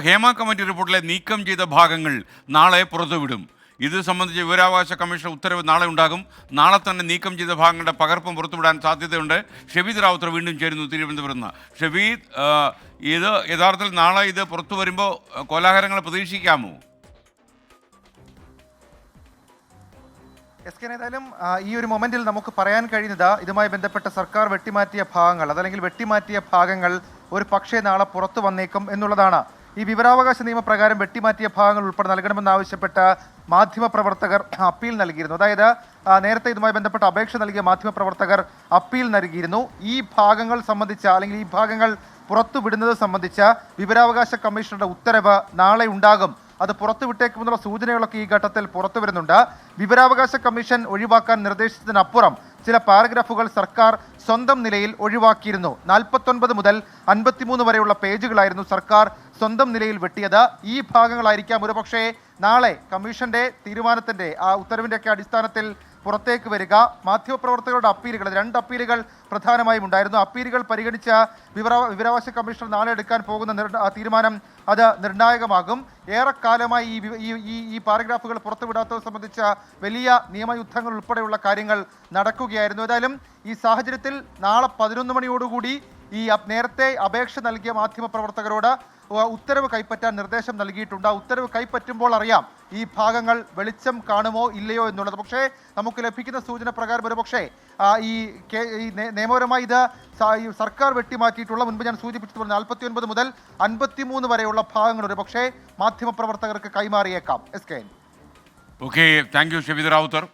Hema committee റിപ്പോർട്ടിലെ നീക്കം ചെയ്ത ഭാഗങ്ങൾ നാളെ പുറത്തുവിടും. ഇത് സംബന്ധിച്ച് വിവരാവകാശ കമ്മീഷൻ ഉത്തരവ് നാളെ ഉണ്ടാകും. നാളെ തന്നെ നീക്കം ചെയ്ത ഭാഗങ്ങളുടെ പകർപ്പും പുറത്തുവിടാൻ സാധ്യതയുണ്ട്. ഷെഫീദ് റാവുത്തർ വീണ്ടും ചേരുന്നു തിരുവനന്തപുരത്ത് നിന്ന്. ഷെഫീദ്, ഇത് യഥാർത്ഥത്തിൽ നാളെ ഇത് പുറത്തു വരുമ്പോൾ കോലാഹലങ്ങൾ പ്രതീക്ഷിക്കാമോ? ഏതായാലും ഈ ഒരു മൊമെന്റിൽ നമുക്ക് പറയാൻ കഴിയുന്നത് ഇതുമായി ബന്ധപ്പെട്ട സർക്കാർ വെട്ടിമാറ്റിയ ഭാഗങ്ങൾ, അതല്ലെങ്കിൽ വെട്ടിമാറ്റിയ ഭാഗങ്ങൾ ഒരു പക്ഷേ നാളെ പുറത്തു വന്നേക്കും എന്നുള്ളതാണ്. ഈ വിവരാവകാശ നിയമപ്രകാരം വെട്ടിമാറ്റിയ ഭാഗങ്ങൾ ഉൾപ്പെടെ നൽകണമെന്നാവശ്യപ്പെട്ട് മാധ്യമപ്രവർത്തകർ അപ്പീൽ നൽകിയിരുന്നു. അതായത് നേരത്തെ ഇതുമായി ബന്ധപ്പെട്ട അപേക്ഷ നൽകിയ മാധ്യമപ്രവർത്തകർ അപ്പീൽ നൽകിയിരുന്നു. ഈ ഭാഗങ്ങൾ സംബന്ധിച്ച, അല്ലെങ്കിൽ ഈ ഭാഗങ്ങൾ പുറത്തുവിടുന്നത് സംബന്ധിച്ച വിവരാവകാശ കമ്മീഷണറുടെ ഉത്തരവ് നാളെ ഉണ്ടാകും. അത് പുറത്തുവിട്ടേക്കുമെന്നുള്ള സൂചനകളൊക്കെ ഈ ഘട്ടത്തിൽ പുറത്തു വരുന്നുണ്ട്. വിവരാവകാശ കമ്മീഷൻ ഒഴിവാക്കാൻ നിർദ്ദേശിച്ചതിനപ്പുറം ചില പാരഗ്രാഫുകൾ സർക്കാർ സ്വന്തം നിലയിൽ ഒഴിവാക്കിയിരുന്നു. 49 മുതൽ 53 വരെയുള്ള പേജുകളായിരുന്നു സർക്കാർ സ്വന്തം നിലയിൽ വെട്ടിയത്. ഈ ഭാഗങ്ങളായിരിക്കാം ഒരുപക്ഷേ നാളെ കമ്മീഷന്റെ തീരുമാനത്തിന്റെ ഉത്തരവിന്റെ ഒക്കെ അടിസ്ഥാനത്തിൽ പുറത്തേക്ക് വരിക. മാധ്യമപ്രവർത്തകരുടെ അപ്പീലുകൾ, 2 അപ്പീലുകൾ പ്രധാനമായും ഉണ്ടായിരുന്നു. അപ്പീലുകൾ പരിഗണിച്ച വിവരാവകാശ കമ്മീഷണർ നാളെ എടുക്കാൻ പോകുന്ന തീരുമാനം അത് നിർണായകമാകും. ഏറെക്കാലമായി ഈ പാരഗ്രാഫുകൾ പുറത്തുവിടാത്തത് സംബന്ധിച്ച വലിയ നിയമയുദ്ധങ്ങൾ ഉൾപ്പെടെയുള്ള കാര്യങ്ങൾ നടക്കുകയായിരുന്നു. ഏതായാലും ഈ സാഹചര്യത്തിൽ നാളെ 11 മണിയോടുകൂടി ഈ നേരത്തെ അപേക്ഷ നൽകിയ മാധ്യമപ്രവർത്തകരോട് ഉത്തരവ് കൈപ്പറ്റാൻ നിർദ്ദേശം നൽകിയിട്ടുണ്ട്. ഉത്തരവ് കൈപ്പറ്റുമ്പോൾ അറിയാം ഈ ഭാഗങ്ങൾ വെളിച്ചം കാണുമോ ഇല്ലയോ എന്നുള്ളത്. പക്ഷേ നമുക്ക് ലഭിക്കുന്ന സൂചന പ്രകാരം ഒരുപക്ഷേ ഈ നിയമപരമായി ഇത് സർക്കാർ വെട്ടിമാറ്റിയിട്ടുള്ള, മുൻപ് ഞാൻ സൂചിപ്പിച്ചതുപോലെ 49 മുതൽ 53 വരെയുള്ള ഭാഗങ്ങൾ ഒരുപക്ഷേ മാധ്യമപ്രവർത്തകർക്ക് കൈമാറിയേക്കാം. Okay, thank you Shefeed Rawther.